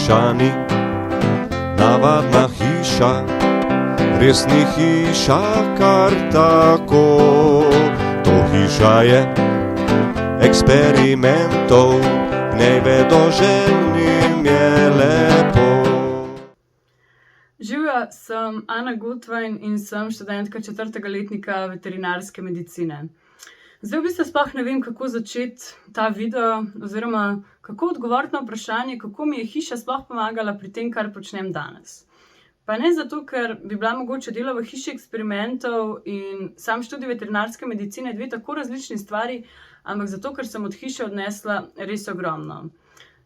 hiša ni navadna hiša, res ni hiša kar tako. To hiša je eksperimentov, v njej vedoželjnim je lepo. Živjo, sem Ana Gotvajn in sem študentka 4. letnika veterinarske medicine. Zdaj v bistvu sploh ne vem, kako začeti ta video oziroma kako odgovoriti na vprašanje, kako mi je hiša sploh pomagala pri tem, kar počnem danes. Pa ne zato, ker bi bila mogoče delo v hiši eksperimentov in sam študij veterinarske medicine dve tako različni stvari, ampak zato, ker sem od hiše odnesla res ogromno.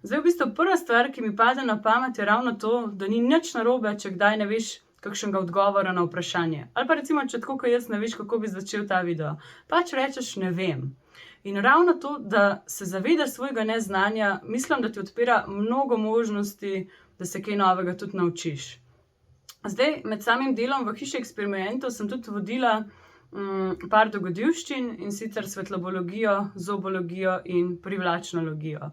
Zdaj v bistvu prva stvar, ki mi pade na pamet, je ravno to, da ni nič narobe, če kdaj ne veš kakšnega odgovora na vprašanje. Ali pa recimo, če tako kot jaz ne veš, kako bi začel ta video. Pač rečeš ne vem. In ravno to, da se zavedaš svojega neznanja, mislim, da ti odpira mnogo možnosti, da se kaj novega tudi naučiš. Zdaj, med samim delom v hiši eksperimentov sem tudi vodila par dogodivščin, in sicer svetlobologijo, zobologijo in privlačnologijo.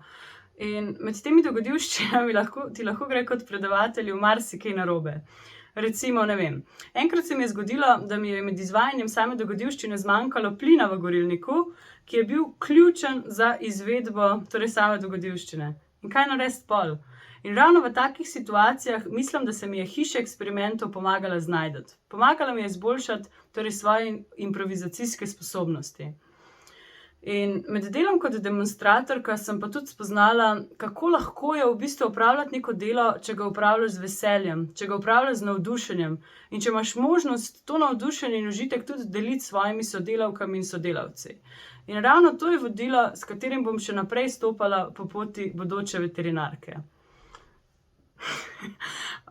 In med temi dogodivščinami ti lahko gre kot predavatelju marsikaj narobe. Recimo, ne vem, enkrat se mi je zgodilo, da mi je med izvajanjem same dogodivščine zmanjkalo plina v gorilniku, ki je bil ključen za izvedbo same dogodivščine. In kaj narediti pol? In ravno v takih situacijah mislim, da se mi je hiša eksperimentov pomagala znajti. Pomagala mi je izboljšati svoje improvizacijske sposobnosti. In med delom kot demonstratorka sem pa tudi spoznala, kako lahko je v bistvu opravljati neko delo, če ga opravljaš z veseljem, če ga opravljaš z navdušenjem in če imaš možnost to navdušenje in užitek tudi deliti s svojimi sodelavkami in sodelavci. In ravno to je vodilo, s katerim bom še naprej stopala po poti bodoče veterinarke.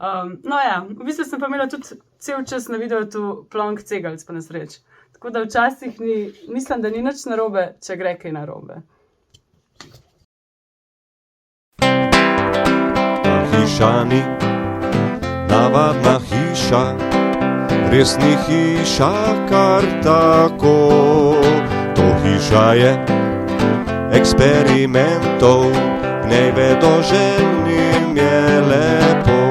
V bistvu sem pa imela tudi cel čas na videu tu plonk cegelc, pa nesreč. Tako da včasih mislim, da ni nič narobe, če gre kaj narobe. Ta hiša ni navadna hiša, res ni hiša kar tako. To hiša je eksperimentov, v njej vedoželjnim je lepo.